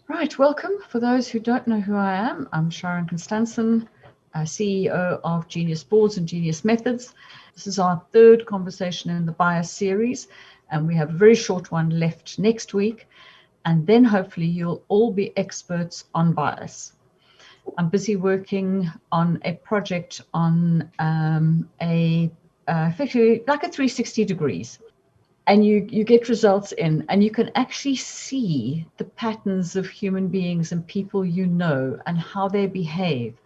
Right, welcome. For those who don't know who I am, I'm Sharon Constanson, CEO of Genius Boards and Genius Methods. This is our third conversation in the bias series, and we have a very short one left next week. And then hopefully you'll all be experts on bias. I'm busy working on a project on effectively like a 360 degrees, and you get results in, and you can actually see the patterns of human beings and people and how they behave.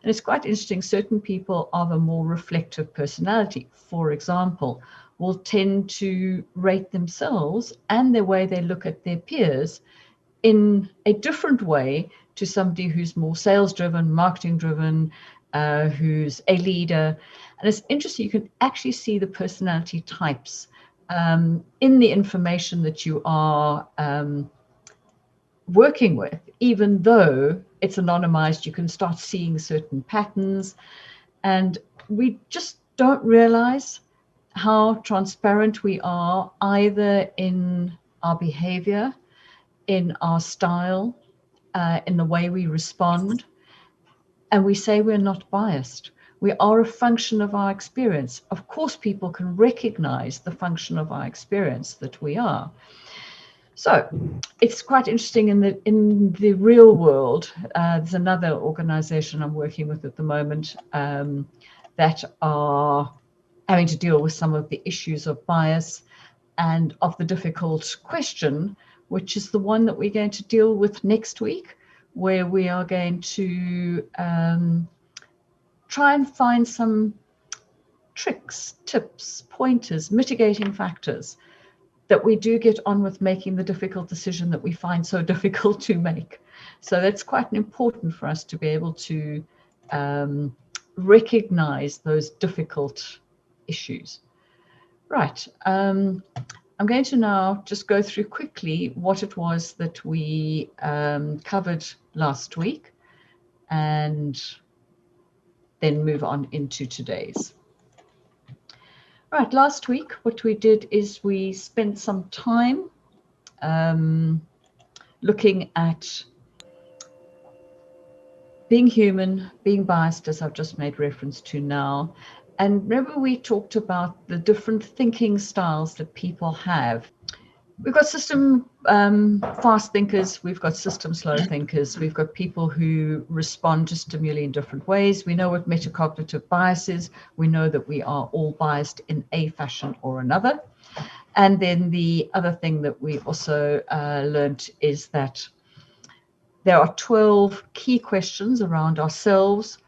And it's quite interesting. Certain people of a more reflective personality, for example, will tend to rate themselves and the way they look at their peers in a different way to somebody who's more sales driven, marketing driven, who's a leader. And it's interesting, you can actually see the personality types in the information that you are working with. Even though it's anonymized, you can start seeing certain patterns. And we just don't realize how transparent we are, either in our behavior, in our style, in the way we respond. And we say we're not biased. We are a function of our experience. Of course, people can recognize the function of our experience that we are. So it's quite interesting in the real world. There's another organization I'm working with at the moment that are having to deal with some of the issues of bias and of the difficult question, which is the one that we're going to deal with next week, where we are going to try and find some tricks, tips, pointers, mitigating factors that we do get on with making the difficult decision that we find so difficult to make. So that's quite important for us to be able to recognize those difficult issues. Right. I'm going to now just go through quickly what it was that we covered last week and then move on into today's. Right, last week, what we did is we spent some time looking at being human, being biased, as I've just made reference to now. And remember, we talked about the different thinking styles that people have. We've got system fast thinkers, we've got system slow thinkers, we've got people who respond to stimuli in different ways. We know what metacognitive bias is. We know that we are all biased in a fashion or another. And then the other thing that we also learned is that there are 12 key questions around ourselves,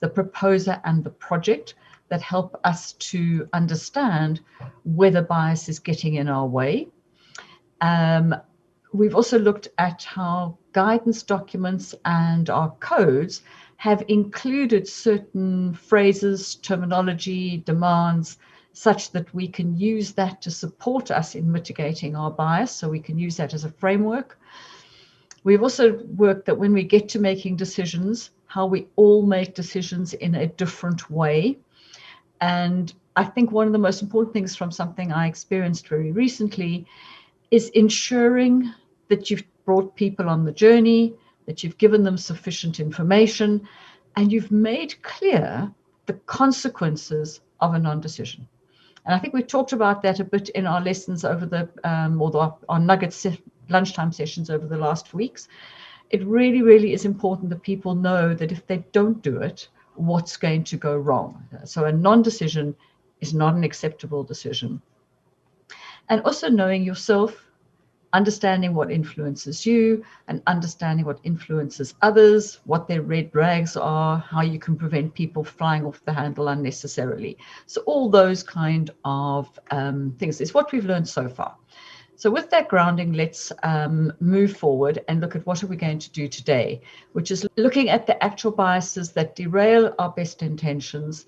the proposer, and the project that help us to understand whether bias is getting in our way. We've also looked at how guidance documents and our codes have included certain phrases, terminology, demands, such that we can use that to support us in mitigating our bias. So we can use that as a framework. We've also worked that when we get to making decisions, how we all make decisions in a different way. And I think one of the most important things from something I experienced very recently is ensuring that you've brought people on the journey, that you've given them sufficient information, and you've made clear the consequences of a non-decision. And I think we talked about that a bit in our lessons over our nuggets lunchtime sessions over the last weeks. It really, really is important that people know that if they don't do it, what's going to go wrong. So a non-decision is not an acceptable decision. And also knowing yourself, understanding what influences you and understanding what influences others, what their red rags are, how you can prevent people flying off the handle unnecessarily. So all those kind of things is what we've learned so far. So with that grounding, let's move forward and look at what are we going to do today, which is looking at the actual biases that derail our best intentions,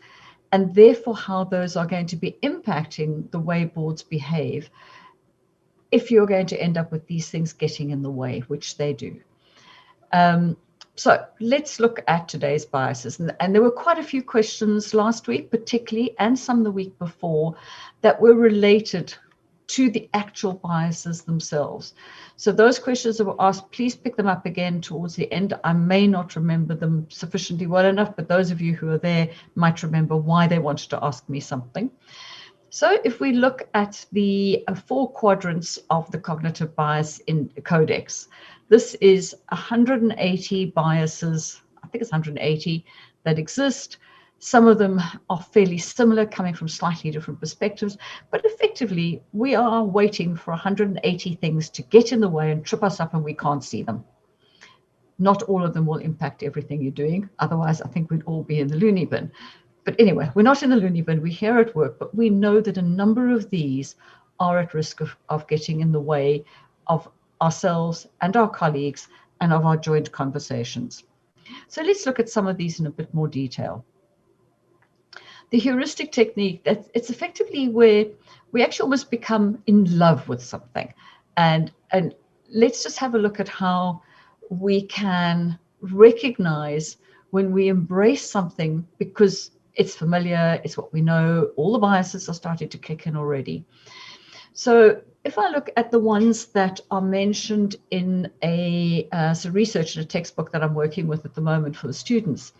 and therefore how those are going to be impacting the way boards behave if you're going to end up with these things getting in the way, which they do. So let's look at today's biases. And there were quite a few questions last week, particularly, and some the week before, that were related to the actual biases themselves. So those questions that were asked, please pick them up again towards the end. I may not remember them sufficiently well enough, but those of you who are there might remember why they wanted to ask me something. So if we look at the 4 quadrants of the cognitive bias in Codex, this is 180 biases, I think it's 180 that exist. Some of them are fairly similar, coming from slightly different perspectives, but effectively we are waiting for 180 things to get in the way and trip us up and we can't see them. Not all of them will impact everything you're doing. Otherwise, I think we'd all be in the loony bin. But anyway, we're not in the loony bin, we're here at work, but we know that a number of these are at risk of getting in the way of ourselves and our colleagues and of our joint conversations. So let's look at some of these in a bit more detail. The heuristic technique, it's effectively where we actually almost become in love with something. And let's just have a look at how we can recognize when we embrace something because it's familiar, it's what we know, all the biases are starting to kick in already. So if I look at the ones that are mentioned in some research in a textbook that I'm working with at the moment for the students,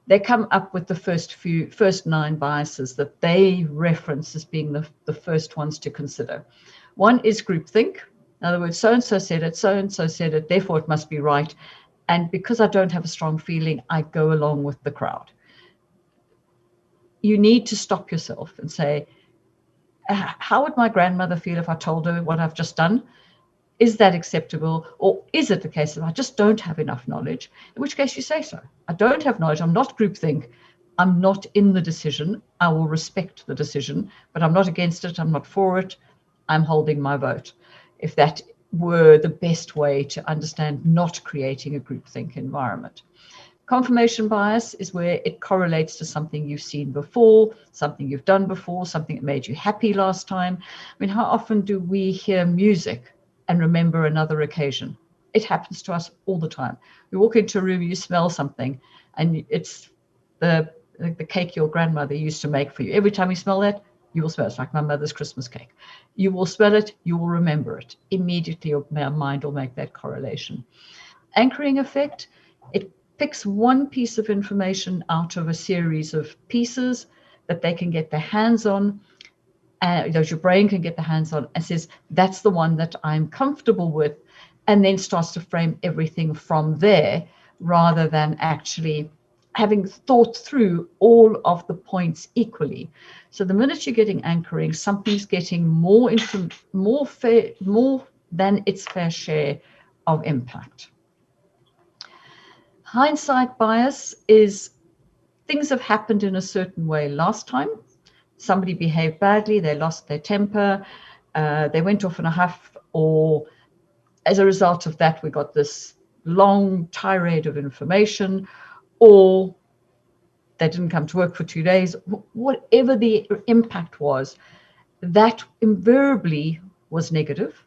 they come up with the first 9 biases that they reference as being the first ones to consider. One is groupthink. In other words, so-and-so said it, therefore it must be right. And because I don't have a strong feeling, I go along with the crowd. You need to stop yourself and say, how would my grandmother feel if I told her what I've just done? Is that acceptable? Or is it the case that I just don't have enough knowledge? In which case you say so. I don't have knowledge. I'm not groupthink. I'm not in the decision. I will respect the decision, but I'm not against it. I'm not for it. I'm holding my vote. If that were the best way to understand not creating a groupthink environment. Confirmation bias is where it correlates to something you've seen before, something you've done before, something that made you happy last time. I mean, how often do we hear music and remember another occasion? It happens to us all the time. We walk into a room, you smell something, and it's the cake your grandmother used to make for you. Every time you smell that, you will smell it. It's like my mother's Christmas cake. You will smell it, you will remember it. Immediately your mind will make that correlation. Anchoring effect, it picks one piece of information out of a series of pieces that they can get their hands on, that your brain can get their hands on, and says, that's the one that I'm comfortable with, and then starts to frame everything from there rather than actually having thought through all of the points equally. So the minute you're getting anchoring, something's getting more than its fair share of impact. Hindsight bias is things have happened in a certain way last time. Somebody behaved badly, they lost their temper, they went off in a huff, or as a result of that, we got this long tirade of information, or they didn't come to work for 2 days. Whatever the impact was, that invariably was negative.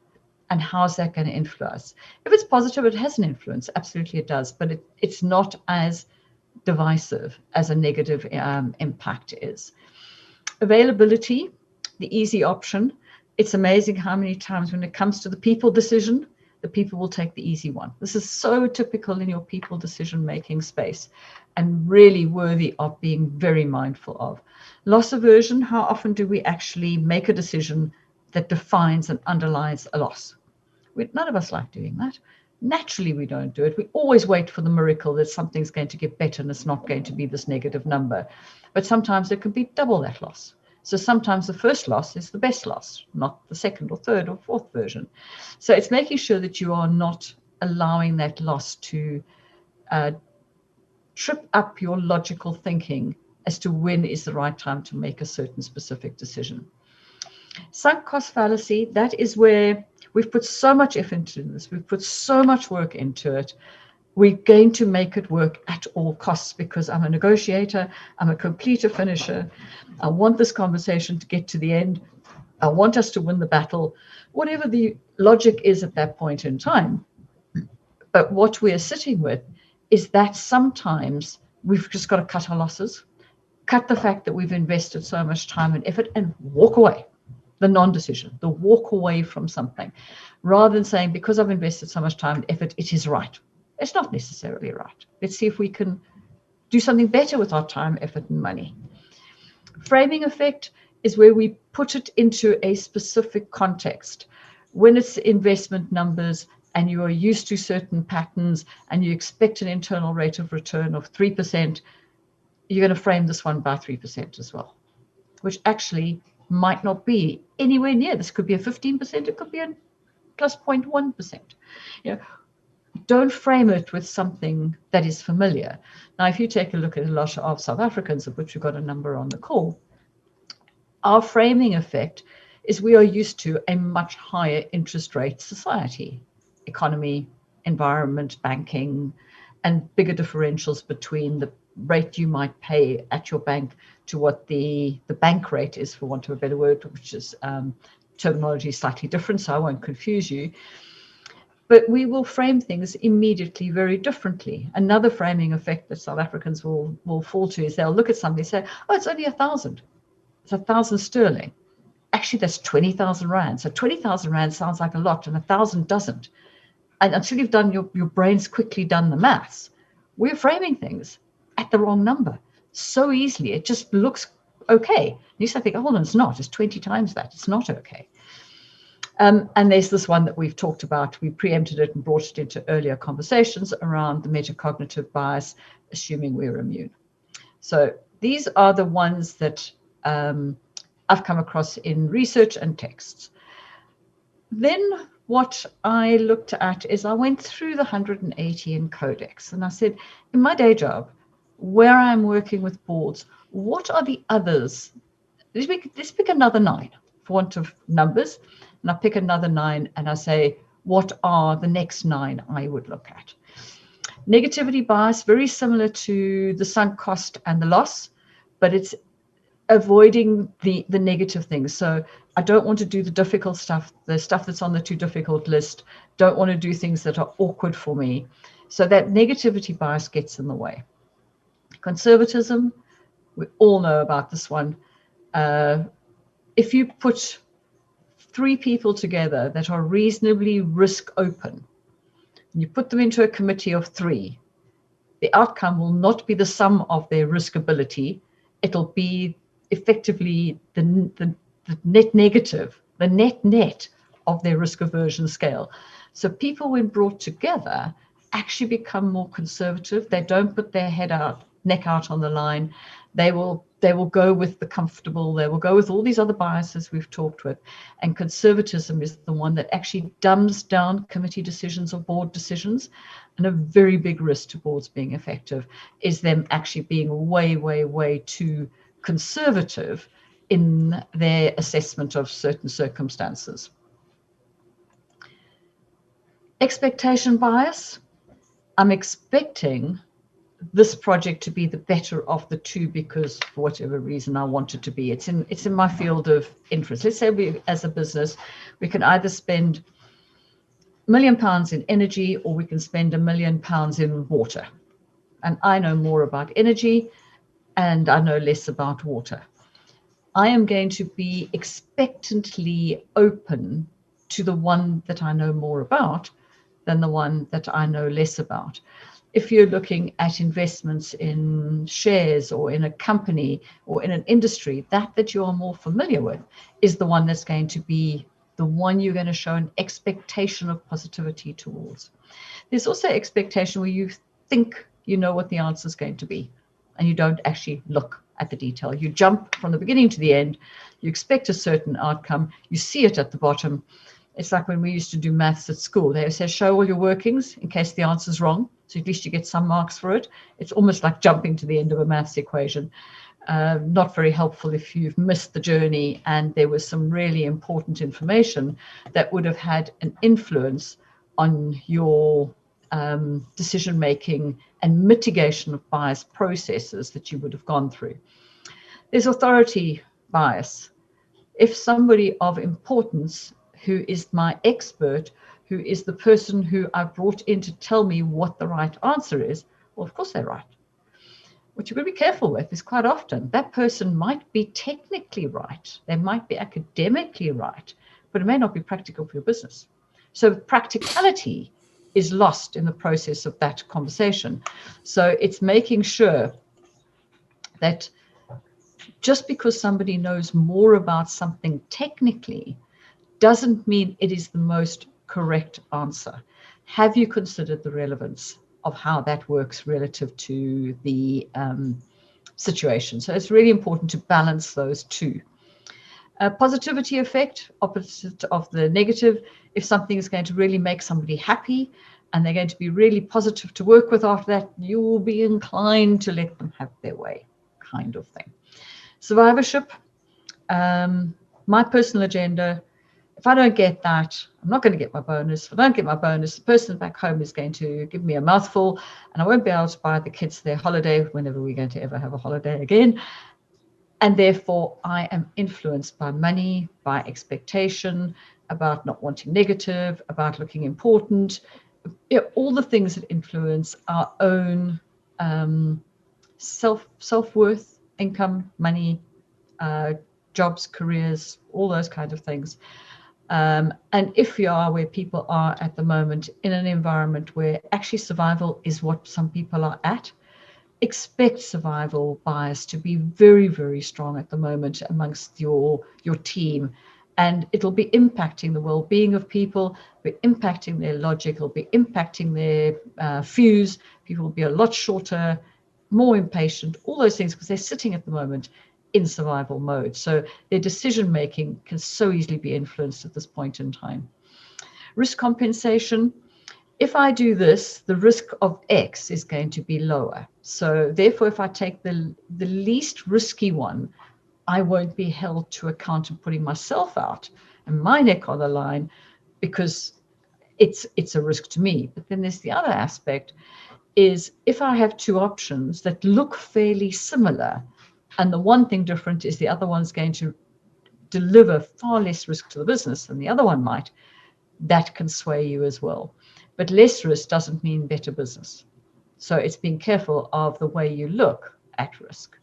And how's that going to influence? If it's positive, it has an influence. Absolutely it does. But it's not as divisive as a negative impact is. Availability, the easy option. It's amazing how many times when it comes to the people decision, the people will take the easy one. This is so typical in your people decision-making space and really worthy of being very mindful of. Loss aversion, how often do we actually make a decision that defines and underlies a loss? None of us like doing that. Naturally, we don't do it. We always wait for the miracle that something's going to get better and it's not going to be this negative number. But sometimes it can be double that loss. So sometimes the first loss is the best loss, not the second or third or fourth version. So it's making sure that you are not allowing that loss to trip up your logical thinking as to when is the right time to make a certain specific decision. Sunk cost fallacy, that is where we've put so much effort into this. We've put so much work into it. We're going to make it work at all costs because I'm a negotiator. I'm a completer finisher. I want this conversation to get to the end. I want us to win the battle, whatever the logic is at that point in time. But what we are sitting with is that sometimes we've just got to cut our losses, cut the fact that we've invested so much time and effort and walk away. the non-decision, the walk away from something, rather than saying, because I've invested so much time and effort, it is right. It's not necessarily right. Let's see if we can do something better with our time, effort, and money. Framing effect is where we put it into a specific context. When it's investment numbers and you are used to certain patterns and you expect an internal rate of return of 3%, you're going to frame this one by 3% as well, which actually might not be anywhere near. This could be a 15%, it could be a plus 0.1%. Don't frame it with something that is familiar. Now, if you take a look at a lot of South Africans, of which we've got a number on the call, our framing effect is we are used to a much higher interest rate society, economy, environment, banking, and bigger differentials between the rate you might pay at your bank to what the bank rate is, for want of a better word, which is terminology slightly different, so I won't confuse you. But we will frame things immediately very differently. Another framing effect that South Africans will fall to is they'll look at something and say, oh, it's only 1,000. It's 1,000 sterling. Actually, that's 20,000 rand. So 20,000 rand sounds like a lot and 1,000 doesn't. And until you've done your brain's quickly done the maths, we're framing things at the wrong number so easily. It just looks okay. And you start thinking, hold on, it's not. It's 20 times that. It's not okay. And there's this one that we've talked about. We preempted it and brought it into earlier conversations around the metacognitive bias, assuming we're immune. So these are the ones that I've come across in research and texts. Then what I looked at is I went through the 180 in Codex, and I said, in my day job, where I'm working with boards, what are the others? Let's pick another 9 for want of numbers. And I pick another 9 and I say, what are the next 9 I would look at? Negativity bias, very similar to the sunk cost and the loss, but it's avoiding the negative things. So I don't want to do the difficult stuff, the stuff that's on the too difficult list. Don't want to do things that are awkward for me. So that negativity bias gets in the way. Conservatism, we all know about this one. If you put 3 people together that are reasonably risk open, and you put them into a committee of 3, the outcome will not be the sum of their risk ability. It'll be effectively the net negative, the net of their risk aversion scale. So people, when brought together, actually become more conservative. They don't put their neck out on the line. They will go with the comfortable. They will go with all these other biases we've talked with. And conservatism is the one that actually dumbs down committee decisions or board decisions. And a very big risk to boards being effective is them actually being way too conservative in their assessment of certain circumstances. Expectation bias. I'm expecting this project to be the better of the 2 because for whatever reason I want it to be. It's in my field of interest. Let's say we, as a business, we can either spend £1 million in energy or we can spend £1 million in water. And I know more about energy and I know less about water. I am going to be expectantly open to the one that I know more about than the one that I know less about. If you're looking at investments in shares or in a company or in an industry, that you are more familiar with is the one that's going to be the one you're going to show an expectation of positivity towards. There's also expectation where you think you know what the answer is going to be and you don't actually look at the detail. You jump from the beginning to the end, you expect a certain outcome, you see it at the bottom. It's like when we used to do maths at school. They say, show all your workings in case the answer's wrong. So at least you get some marks for it. It's almost like jumping to the end of a maths equation. Not very helpful if you've missed the journey and there was some really important information that would have had an influence on your decision-making and mitigation of bias processes that you would have gone through. There's authority bias. If somebody of importance who is my expert, who is the person who I brought in to tell me what the right answer is, well, of course they're right. what you've got to be careful with is quite often that person might be technically right, they might be academically right, but it may not be practical for your business. So practicality is lost in the process of that conversation. So it's making sure that just because somebody knows more about something technically doesn't mean it is the most correct answer. Have you considered the relevance of how that works relative to the situation? So it's really important to balance those two. Positivity effect, opposite of the negative. If something is going to really make somebody happy and they're going to be really positive to work with after that, you will be inclined to let them have their way, kind of thing. Survivorship, my personal agenda. If I don't get that, I'm not going to get my bonus. If I don't get my bonus, the person back home is going to give me a mouthful and I won't be able to buy the kids their holiday whenever we're going to ever have a holiday again. And therefore, I am influenced by money, by expectation, about not wanting negative, about looking important, all the things that influence our own self-worth, income, money, jobs, careers, all those kinds of things. And if you are where people are at the moment in an environment where actually survival is what some people are at, expect survival bias to be very, very strong at the moment amongst your team. And it'll be impacting the well-being of people, be impacting their logic, it'll be impacting their fuse. People will be a lot shorter, more impatient, all those things, because they're sitting at the moment in survival mode. So their decision making can so easily be influenced at this point in time. Risk compensation. If I do this, the risk of X is going to be lower. So therefore, if I take the least risky one, I won't be held to account of putting myself out and my neck on the line because it's a risk to me. But then there's the other aspect is if I have two options that look fairly similar and the one thing different is the other one's going to deliver far less risk to the business than the other one might, that can sway you as well. But less risk doesn't mean better business. So it's being careful of the way you look at risk.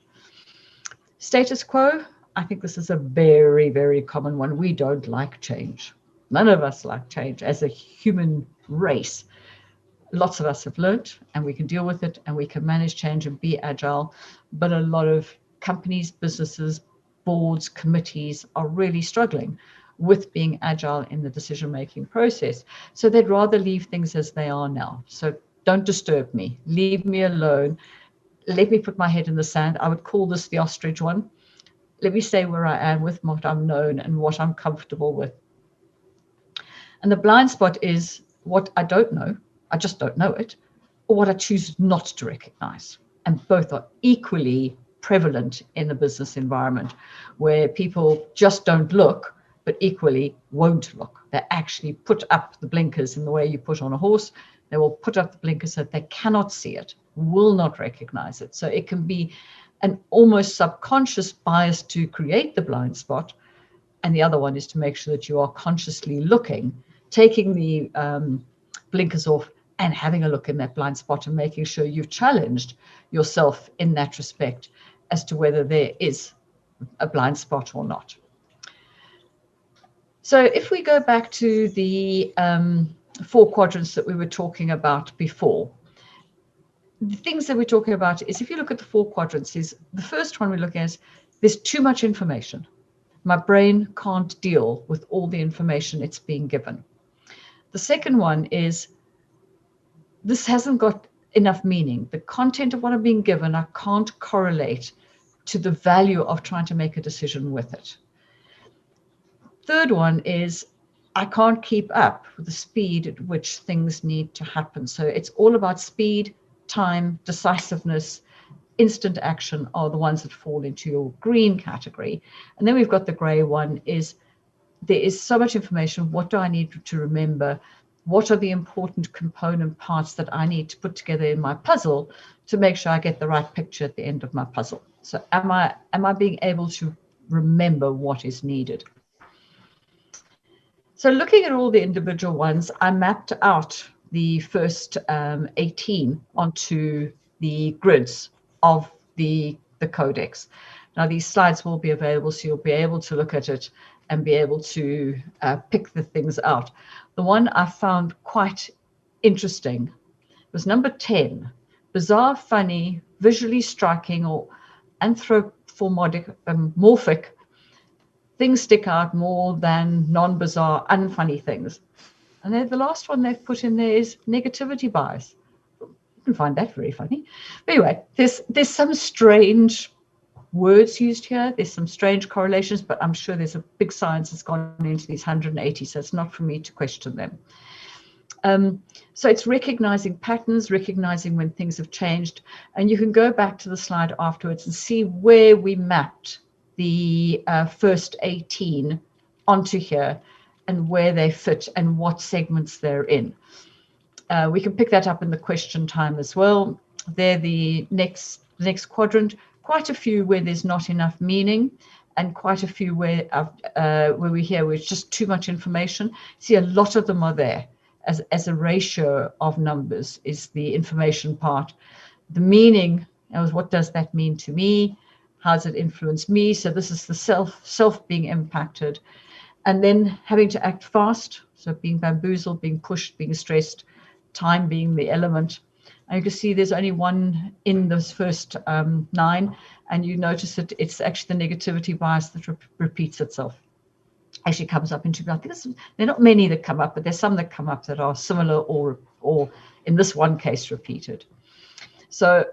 Status quo, I think this is a very, very common one. We don't like change. None of us like change as a human race. Lots of us have learned and we can deal with it and we can manage change and be agile. But a lot of companies, businesses, boards, committees are really struggling with being agile in the decision-making process. So they'd rather leave things as they are now. So don't disturb me, leave me alone. Let me put my head in the sand. I would call this the ostrich one. Let me stay where I am with what I'm known and what I'm comfortable with. And the blind spot is what I don't know. I just don't know it, or what I choose not to recognize. And both are equally prevalent in the business environment where people just don't look, but equally won't look. They actually put up the blinkers in the way you put on a horse. They will put up the blinkers so that they cannot see it, will not recognize it. So it can be an almost subconscious bias to create the blind spot. And the other one is to make sure that you are consciously looking, taking the blinkers off and having a look in that blind spot and making sure you've challenged yourself in that respect as to whether there is a blind spot or not. So if we go back to the 4 quadrants that we were talking about before, the things that we're talking about is if you look at the 4 quadrants, is the first one we're looking at is there's too much information. My brain can't deal with all the information it's being given. The second one is this hasn't got enough meaning. The content of what I'm being given, I can't correlate to the value of trying to make a decision with it. Third one is I can't keep up with the speed at which things need to happen. So it's all about speed, time, decisiveness, instant action are the ones that fall into your green category. And then we've got the gray one is there is so much information. What do I need to remember? What are the important component parts that I need to put together in my puzzle to make sure I get the right picture at the end of my puzzle? So am I being able to remember what is needed? So looking at all the individual ones, I mapped out the first 18 onto the grids of the codex. Now these slides will be available, so you'll be able to look at it and be able to pick the things out. The one I found quite interesting was number 10, bizarre, funny, visually striking, or anthropomorphic things stick out more than non-bizarre, unfunny things. And then the last one they've put in there is negativity bias. You can find that very funny. But anyway, there's some strange words used here. There's some strange correlations, but I'm sure there's a big science that's gone into these 180, so it's not for me to question them. So it's recognizing patterns, recognizing when things have changed, and you can go back to the slide afterwards and see where we mapped the first 18 onto here and where they fit and what segments they're in. We can pick that up in the question time as well. They're the next quadrant, quite a few where there's not enough meaning, and quite a few where we hear where it's just too much information. See, a lot of them are there as a ratio of numbers is the information part. The meaning, what does that mean to me? How does it influence me? So this is the self being impacted. And then having to act fast, so being bamboozled, being pushed, being stressed, time being the element. And you can see there's only one in this first 9, and you notice that it's actually the negativity bias that repeats itself. Actually comes up into, I think there are not many that come up, but there's some that come up that are similar or in this one case repeated. So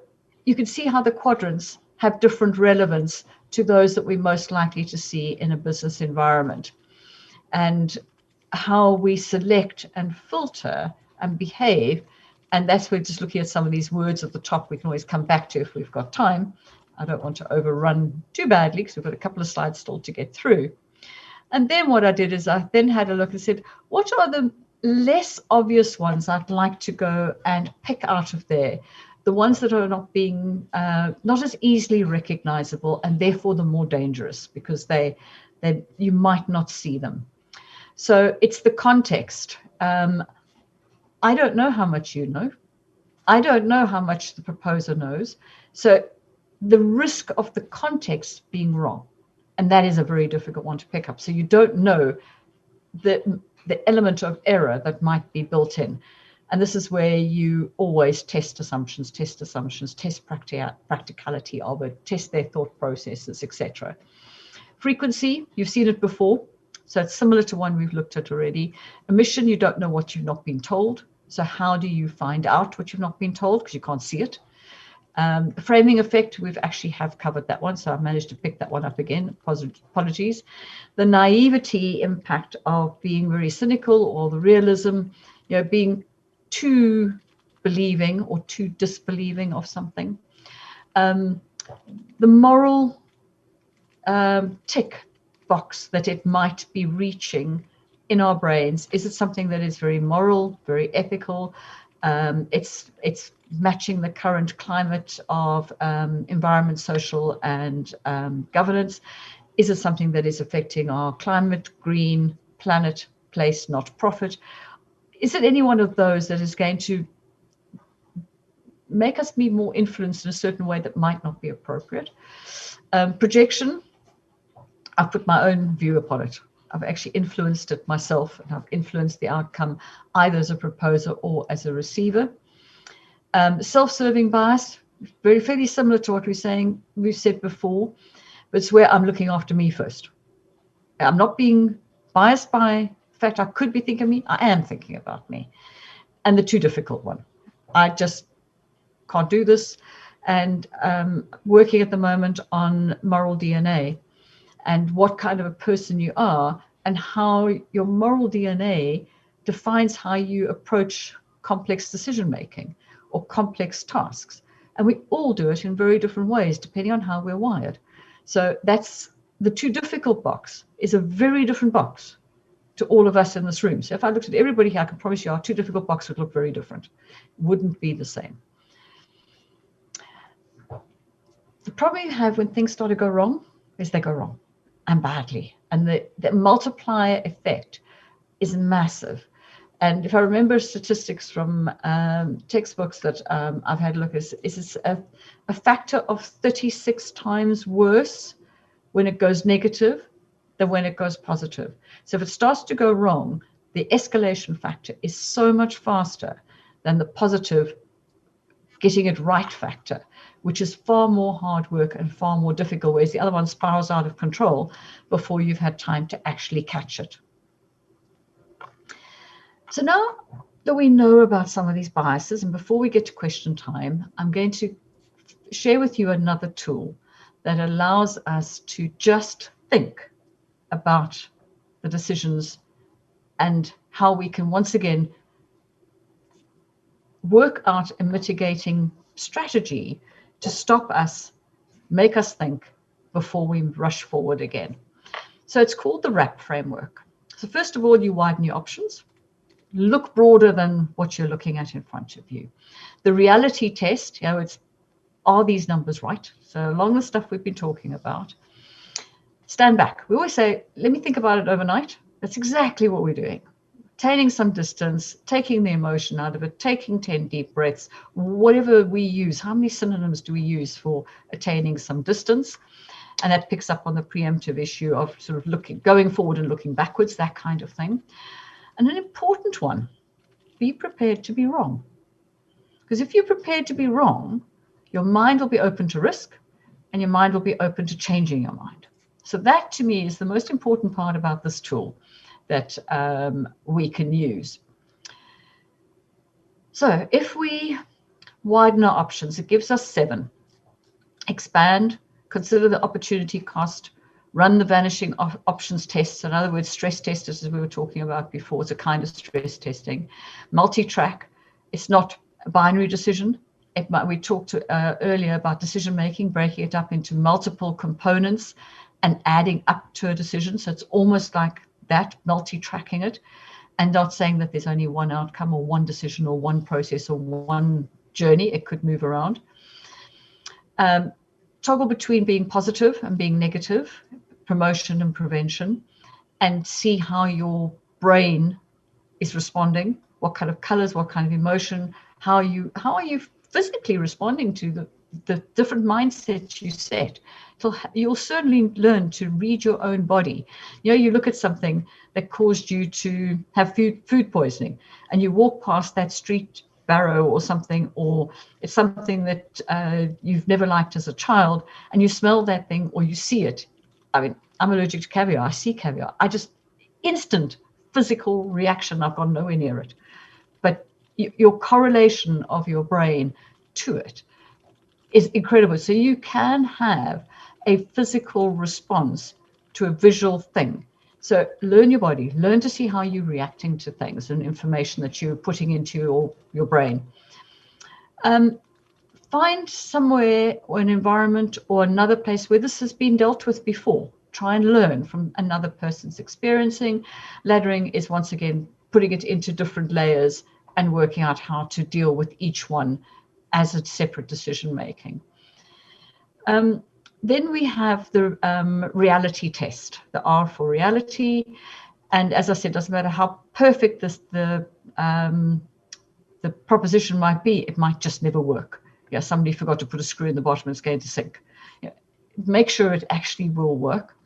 you can see how the quadrants have different relevance to those that we're most likely to see in a business environment, and how we select and filter and behave. And that's where, just looking at some of these words at the top, we can always come back to if we've got time. I don't want to overrun too badly because we've got a couple of slides still to get through. And then what I did is I then had a look and said, what are the less obvious ones I'd like to go and pick out of there? The ones that are not being, not as easily recognizable, and therefore the more dangerous, because you might not see them. So it's the context. I don't know how much you know. I don't know how much the proposer knows. So the risk of the context being wrong, and that is a very difficult one to pick up. So you don't know the element of error that might be built in. And this is where you always test assumptions, test practicality of it, test their thought processes, etc. Frequency, you've seen it before. So it's similar to one we've looked at already. Omission, you don't know what you've not been told. So how do you find out what you've not been told? Because you can't see it. The framing effect, we've actually have covered that one. So I've managed to pick that one up again. Apologies. The naivety impact of being very cynical, or the realism, being too believing or too disbelieving of something. The moral tick box that it might be reaching in our brains. Is it something that is very moral, very ethical? It's matching the current climate of environment, social, and governance. Is it something that is affecting our climate, green, planet, place, not profit? Is it any one of those that is going to make us be more influenced in a certain way that might not be appropriate? Projection, I've put my own view upon it. I've actually influenced it myself, and I've influenced the outcome either as a proposer or as a receiver. Self-serving bias, fairly similar to what we've said before, but it's where I'm looking after me first. I'm not being biased by the fact I could be thinking of me. I am thinking about me. And the too difficult one, I just can't do this. And working at the moment on moral DNA and what kind of a person you are, and how your moral DNA defines how you approach complex decision making or complex tasks. And we all do it in very different ways depending on how we're wired. So that's the too difficult box is a very different box to all of us in this room. So if I looked at everybody here, I can promise you our too difficult box would look very different. It wouldn't be the same. The problem you have when things start to go wrong is they go wrong, and badly. And the multiplier effect is massive. And if I remember statistics from textbooks that I've had a look at, is a factor of 36 times worse when it goes negative than when it goes positive. So if it starts to go wrong, the escalation factor is so much faster than the positive getting it right factor, which is far more hard work and far more difficult, whereas the other one spirals out of control before you've had time to actually catch it. So now that we know about some of these biases, and before we get to question time, I'm going to share with you another tool that allows us to just think about the decisions and how we can once again work out a mitigating strategy to stop us, make us think before we rush forward again. So it's called the WRAP framework. So first of all, you widen your options. Look broader than what you're looking at in front of you. The reality test, are these numbers right? So along the stuff we've been talking about, stand back. We always say, let me think about it overnight. That's exactly what we're doing. Attaining some distance, taking the emotion out of it, taking 10 deep breaths, whatever we use. How many synonyms do we use for attaining some distance? And that picks up on the preemptive issue of sort of going forward and looking backwards, that kind of thing. And an important one, be prepared to be wrong. Because if you're prepared to be wrong, your mind will be open to risk and your mind will be open to changing your mind. So that to me is the most important part about this tool that we can use. So if we widen our options, it gives us 7. Expand, consider the opportunity cost, run the vanishing options tests. In other words, stress testers, as we were talking about before, it's a kind of stress testing. Multi-track, it's not a binary decision. We talked earlier about decision making, breaking it up into multiple components and adding up to a decision. So it's almost like that, multi-tracking it, and not saying that there's only one outcome or one decision or one process or one journey. It could move around. Toggle between being positive and being negative, promotion and prevention, and see how your brain is responding, what kind of colors, what kind of emotion, how are you physically responding to the different mindsets you set. You'll certainly learn to read your own body. You look at something that caused you to have food poisoning and you walk past that street barrow or something, or it's something that you've never liked as a child, and you smell that thing or you see it. I mean, I'm allergic to caviar. I see caviar. I just instant physical reaction. I've gone nowhere near it. But your correlation of your brain to it is incredible. So you can have a physical response to a visual thing. So learn your body, learn to see how you're reacting to things and information that you're putting into your brain. Find somewhere or an environment or another place where this has been dealt with before. Try and learn from another person's experiencing. Laddering is once again putting it into different layers and working out how to deal with each one as a separate decision making. Then we have the reality test, the R for reality. And as I said, it doesn't matter how perfect the proposition might be, it might just never work. Somebody forgot to put a screw in the bottom and it's going to sink. Make sure it actually will work.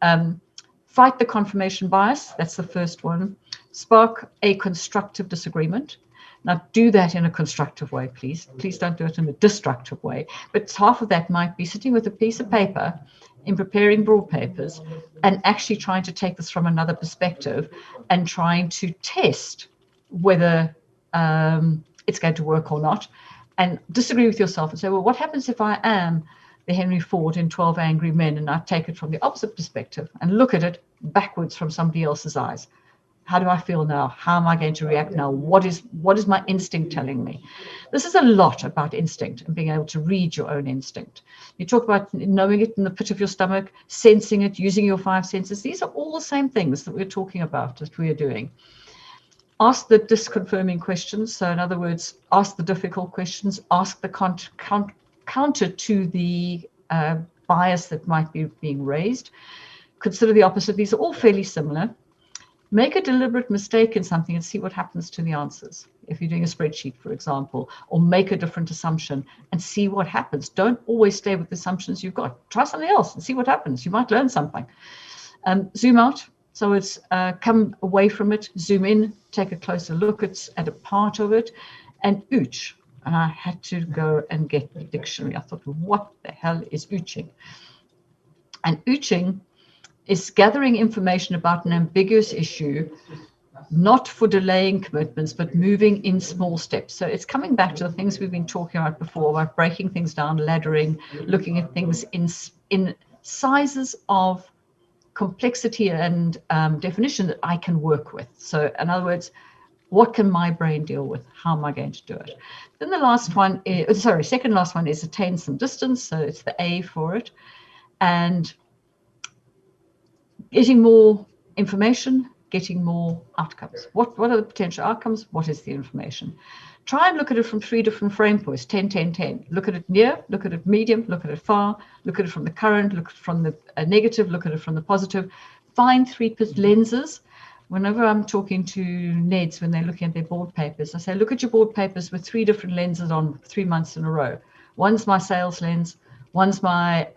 Fight the confirmation bias, that's the first one. Spark a constructive disagreement. Now do that in a constructive way, please. Please don't do it in a destructive way. But half of that might be sitting with a piece of paper in preparing broad papers and actually trying to take this from another perspective and trying to test whether it's going to work or not, and disagree with yourself and say, well, what happens if I am the Henry Ford in 12 Angry Men and I take it from the opposite perspective and look at it backwards from somebody else's eyes? How do I feel now? How am I going to react now? What is my instinct telling me? This is a lot about instinct and being able to read your own instinct. You talk about knowing it in the pit of your stomach, sensing it, using your 5 senses. These are all the same things that we're talking about, that we are doing. Ask the disconfirming questions. So in other words, ask the difficult questions, ask the counter to the bias that might be being raised. Consider the opposite. These are all fairly similar. Make a deliberate mistake in something and see what happens to the answers. If you're doing a spreadsheet, for example, or make a different assumption and see what happens. Don't always stay with the assumptions you've got. Try something else and see what happens. You might learn something. Zoom out. So it's come away from it, zoom in, take a closer look at a part of it, and ooch. And I had to go and get the dictionary. I thought, what the hell is ooching? And ooching is gathering information about an ambiguous issue, not for delaying commitments, but moving in small steps. So it's coming back to the things we've been talking about before, about breaking things down, laddering, looking at things in sizes of complexity and definition that I can work with. So in other words, what can my brain deal with? How am I going to do it? Then the last one is, second last one is attain some distance. So it's the A for it. And getting more information, getting more outcomes. What are the potential outcomes? What is the information? Try and look at it from 3 different frame points, 10, 10, 10. Look at it near, look at it medium, look at it far, look at it from the current, look at it from the negative, look at it from the positive. Find 3 lenses. Whenever I'm talking to NEDs when they're looking at their board papers, I say, look at your board papers with 3 different lenses on 3 months in a row. One's my sales lens, one's my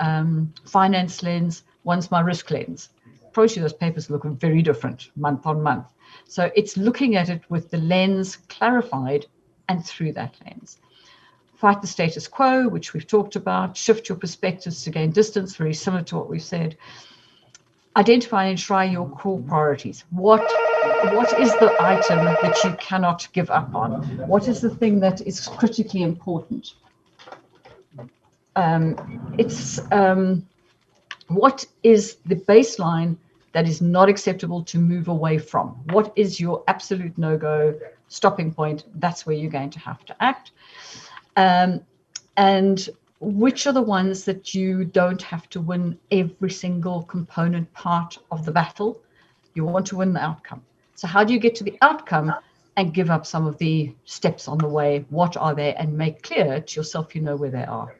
finance lens, one's my risk lens. Probably those papers look very different month on month. So it's looking at it with the lens clarified and through that lens. Fight the status quo, which we've talked about. Shift your perspectives to gain distance, very similar to what we've said. Identify and enshrine your core priorities. What is the item that you cannot give up on? What is the thing that is critically important? What is the baseline that is not acceptable to move away from? What is your absolute no-go stopping point? That's where you're going to have to act. And which are the ones that you don't have to win every single component part of the battle? You want to win the outcome. So how do you get to the outcome and give up some of the steps on the way? What are they? And make clear to yourself, you know where they are.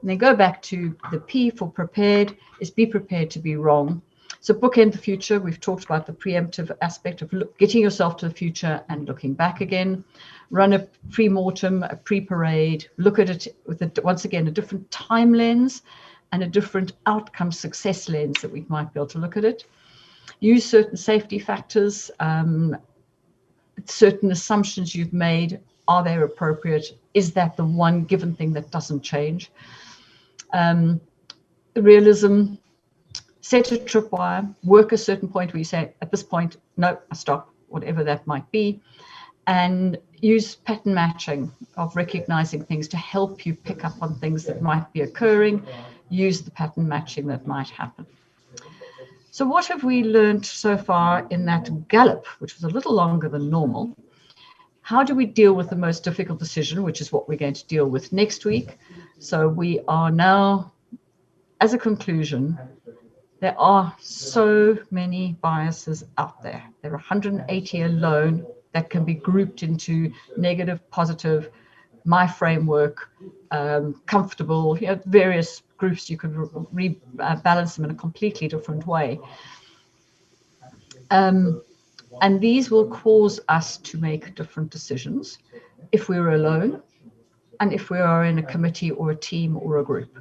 And then go back to the P for prepared, is be prepared to be wrong. So bookend the future. We've talked about the preemptive aspect of getting yourself to the future and looking back again. Run a pre-mortem, a pre-parade. Look at it with, once again, a different time lens and a different outcome success lens that we might be able to look at it. Use certain safety factors, certain assumptions you've made. Are they appropriate? Is that the one given thing that doesn't change? Realism, set a tripwire, work a certain point where you say, at this point, no, I stop, whatever that might be, and use pattern matching of recognizing things to help you pick up on things that might be occurring. Use the pattern matching that might happen. So what have we learned so far in that gallop, which was a little longer than normal? How do we deal with the most difficult decision, which is what we're going to deal with next week? So we are now, as a conclusion, there are so many biases out there. There are 180 alone that can be grouped into negative, positive, my framework, comfortable, various groups. You could rebalance them in a completely different way. And these will cause us to make different decisions if we're alone and if we are in a committee or a team or a group.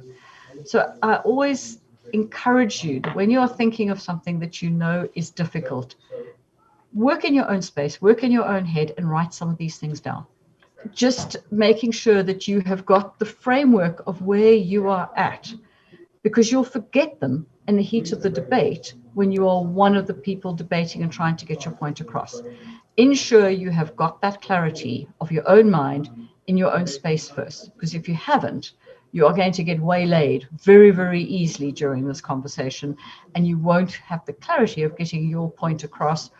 So I always encourage you that when you're thinking of something that you know is difficult, work in your own space, work in your own head and write some of these things down. Just making sure that you have got the framework of where you are at, because you'll forget them in the heat of the debate when you are one of the people debating and trying to get your point across. Ensure you have got that clarity of your own mind in your own space first, because if you haven't, you are going to get waylaid very, very easily during this conversation, and you won't have the clarity of getting your point across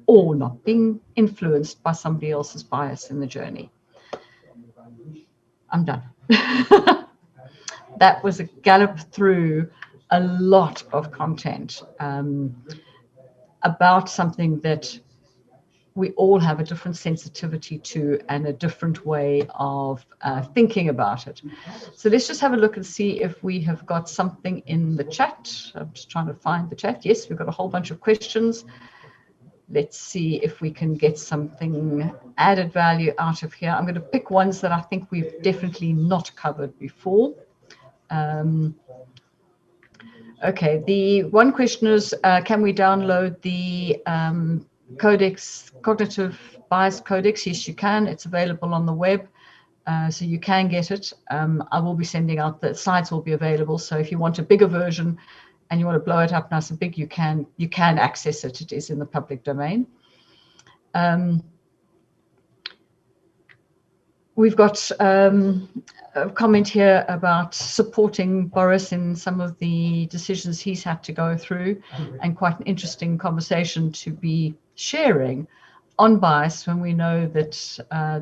or not being influenced by somebody else's bias in the journey. I'm done. That was a gallop through a lot of content about something that we all have a different sensitivity to and a different way of thinking about it. So let's just have a look and see if we have got something in the chat. I'm just trying to find the chat. Yes, we've got a whole bunch of questions. let's see if we can get something added value out of here. I'm going to pick ones that I think we've definitely not covered before. Okay, the one question is, can we download the Codex, Cognitive Bias Codex? Yes, you can. It's available on the web, so you can get it. I will be sending out, the slides will be available, so if you want a bigger version and you want to blow it up nice and big, you can access it. It is in the public domain. We've got a comment here about supporting Boris in some of the decisions he's had to go through, and quite an interesting conversation to be sharing on bias when we know that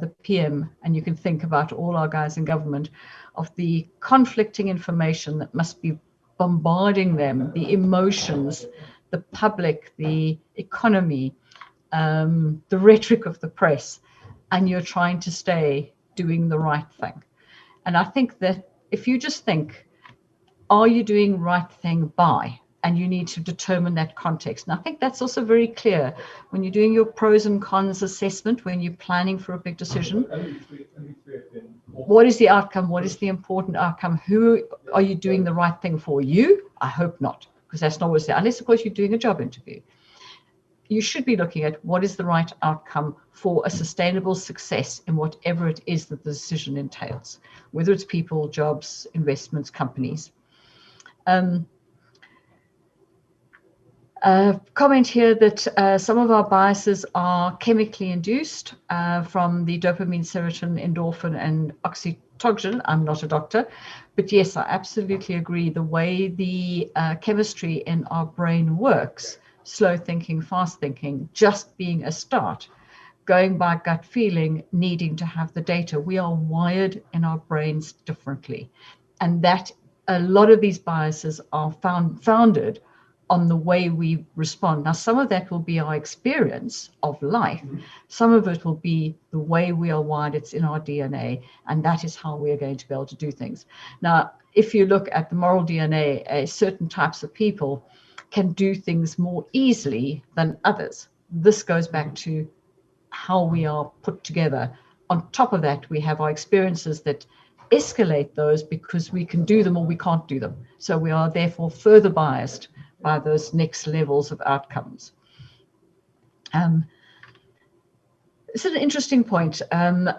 the PM, and you can think about all our guys in government, of the conflicting information that must be bombarding them, the emotions, the public, the economy, the rhetoric of the press, and you're trying to stay doing the right thing. And I think that if you just think, are you doing right thing by? And you need to determine that context. And I think that's also very clear when you're doing your pros and cons assessment, when you're planning for a big decision. What is the outcome? What is the important outcome? Who are you doing the right thing for? You? I hope not, because that's not what's there. Unless, of course, you're doing a job interview. You should be looking at what is the right outcome for a sustainable success in whatever it is that the decision entails, whether it's people, jobs, investments, companies. Comment here that some of our biases are chemically induced from the dopamine, serotonin, endorphin, and oxytocin. I'm not a doctor, but yes, I absolutely agree. The way the chemistry in our brain works, slow thinking, fast thinking, just being a start, going by gut feeling, needing to have the data. We are wired in our brains differently. And that a lot of these biases are founded on the way we respond. Now, some of that will be our experience of life. Some of it will be the way we are wired. It's in our DNA, and that is how we are going to be able to do things. Now, if you look at the moral DNA, certain types of people can do things more easily than others. This goes back to how we are put together. On top of that, we have our experiences that escalate those because we can do them or we can't do them. So we are therefore further biased by those next levels of outcomes. It's an interesting point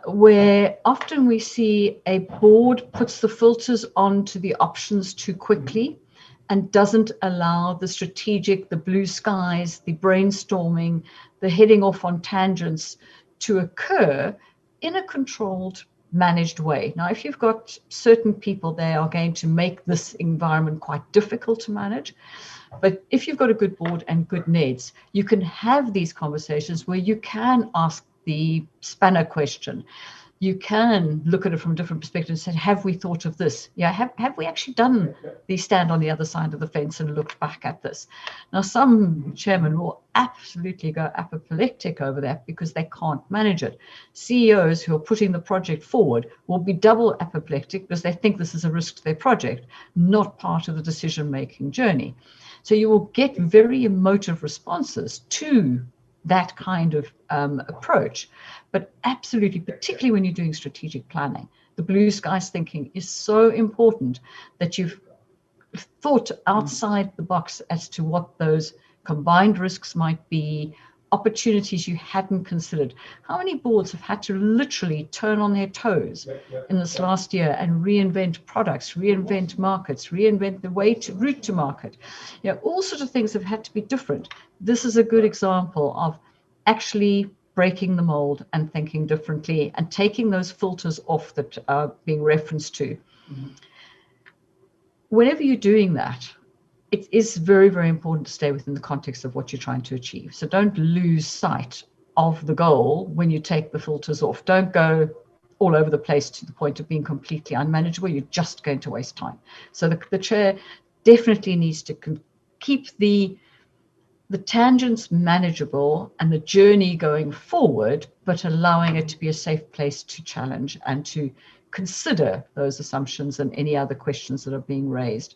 where often we see a board puts the filters onto the options too quickly and doesn't allow the strategic, the blue skies, the brainstorming, the heading off on tangents to occur in a controlled, managed way. Now, if you've got certain people, they are going to make this environment quite difficult to manage. But if you've got a good board and good NEDs, you can have these conversations where you can ask the spanner question. You can look at it from a different perspective and say, have we thought of this? Yeah, have we actually done the stand on the other side of the fence and looked back at this? Now, some chairmen will absolutely go apoplectic over that because they can't manage it. CEOs who are putting the project forward will be double apoplectic because they think this is a risk to their project, not part of the decision-making journey. So you will get very emotive responses to that kind of approach. But absolutely, particularly when you're doing strategic planning, the blue skies thinking is so important that you've thought outside the box as to what those combined risks might be, opportunities you hadn't considered. How many boards have had to literally turn on their toes in this last year and reinvent products, reinvent markets, reinvent the route to market? You know, all sorts of things have had to be different. This is a good example of actually breaking the mold and thinking differently and taking those filters off that are being referenced to. Whenever you're doing that, it is very, very important to stay within the context of what you're trying to achieve. So don't lose sight of the goal when you take the filters off. Don't go all over the place to the point of being completely unmanageable. You're just going to waste time. So the chair definitely needs to keep the tangents manageable and the journey going forward, but allowing it to be a safe place to challenge and to consider those assumptions and any other questions that are being raised.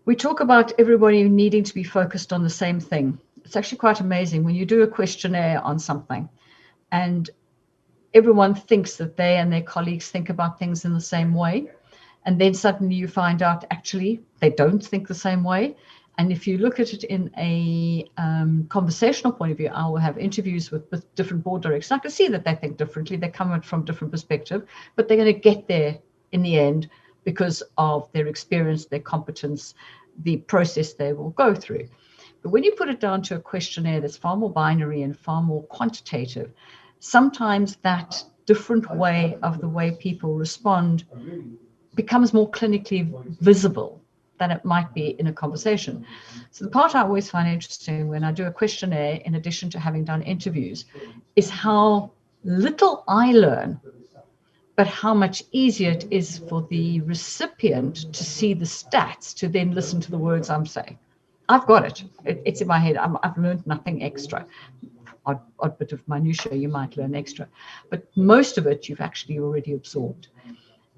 We talk about everybody needing to be focused on the same thing. it's actually quite amazing when you do a questionnaire on something and everyone thinks that they and their colleagues think about things in the same way. And then suddenly you find out actually they don't think the same way. And if you look at it in a conversational point of view, I will have interviews with different board directors. I can see that they think differently. They come from different perspective, but they're going to get there in the end because of their experience, their competence, the process they will go through. But when you put it down to a questionnaire that's far more binary and far more quantitative, sometimes that different way of the way people respond becomes more clinically visible than it might be in a conversation. So the part I always find interesting when I do a questionnaire, in addition to having done interviews, is how little I learn, but how much easier it is for the recipient to see the stats, to then listen to the words I'm saying. I've got it. It's in my head. I've learned nothing extra. Odd bit of minutiae you might learn extra, but most of it you've actually already absorbed.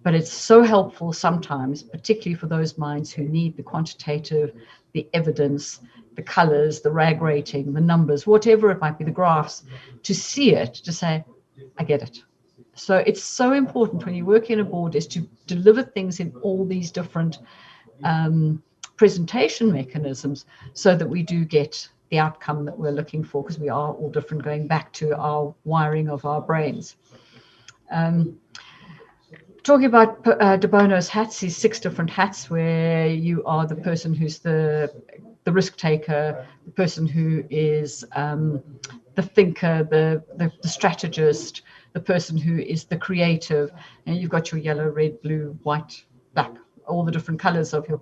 But it's so helpful sometimes, particularly for those minds who need the quantitative, the evidence, the colors, the RAG rating, the numbers, whatever it might be, the graphs, to see it, to say, I get it. So it's so important when you work in a board is to deliver things in all these different presentation mechanisms so that we do get the outcome that we're looking for, because we are all different, going back to our wiring of our brains. Talking about de Bono's hats, these 6 different hats where you are the person who's the risk taker, the person who is the thinker, the strategist, the person who is the creative, and you've got your yellow, red, blue, white, black, all the different colors of your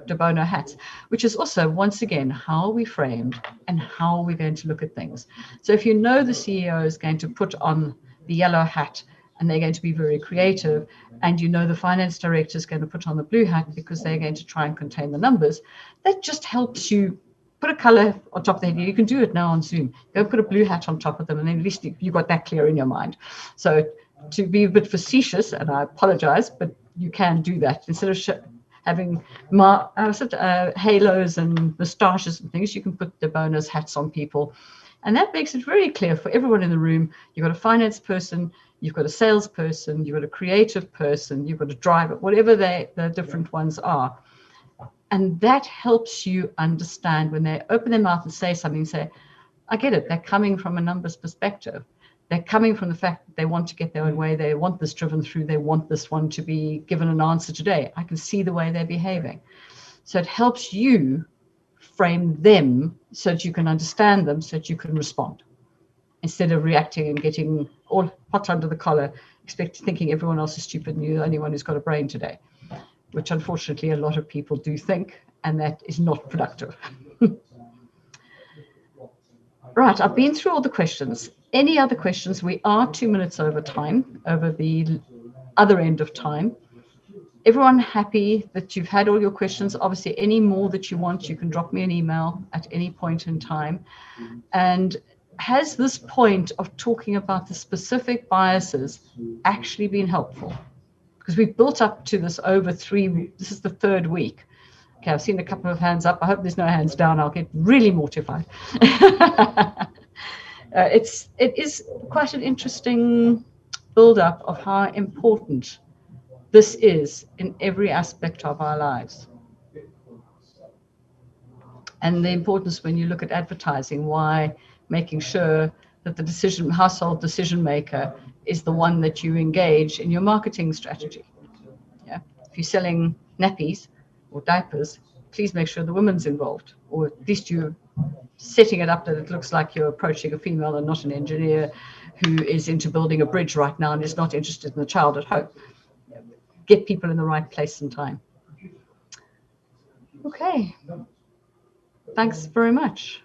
de Bono hats, which is also, once again, how we framed and how we're going to look at things. So if you know the CEO is going to put on the yellow hat and they're going to be very creative, and you know the finance director is going to put on the blue hat because they're going to try and contain the numbers, that just helps you put a color on top of the head. You can do it now on Zoom. Go put a blue hat on top of them, and then at least you got that clear in your mind. So to be a bit facetious, and I apologize, but you can do that. Instead of having halos and moustaches and things, you can put de Bono's hats on people. And that makes it very clear for everyone in the room. You've got a finance person, you've got a salesperson, you've got a creative person, you've got a driver, whatever the different ones are. And that helps you understand when they open their mouth and say something, say, I get it. They're coming from a numbers perspective. They're coming from the fact that they want to get their own way. They want this driven through. They want this one to be given an answer today. I can see the way they're behaving. So it helps you frame them so that you can understand them, so that you can respond, instead of reacting and getting all hot under the collar, thinking everyone else is stupid and you're the only one who's got a brain today, which unfortunately a lot of people do think, and that is not productive. Right, I've been through all the questions. Any other questions? We are 2 minutes over time, over the other end of time. Everyone happy that you've had all your questions? Obviously, any more that you want, you can drop me an email at any point in time. And has this point of talking about the specific biases actually been helpful? Because we've built up to this over this is the 3rd week. Okay, I've seen a couple of hands up. I hope there's no hands down. I'll get really mortified. It is quite an interesting build-up of how important this is in every aspect of our lives. And the importance when you look at advertising, why making sure that the household decision maker is the one that you engage in your marketing strategy. Yeah, if you're selling nappies or diapers, please make sure the woman's involved, or at least you're setting it up that it looks like you're approaching a female and not an engineer who is into building a bridge right now and is not interested in the child at home. Get people in the right place and time. Okay. Thanks very much.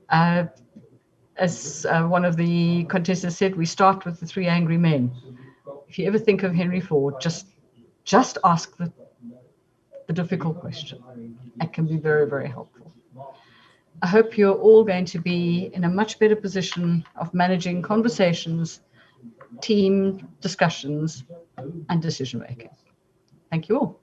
As one of the contestants said, we start with the 3 angry men. If you ever think of Henry Ford, just ask the difficult question. It can be very, very helpful. I hope you're all going to be in a much better position of managing conversations, team discussions, and decision making. Thank you all.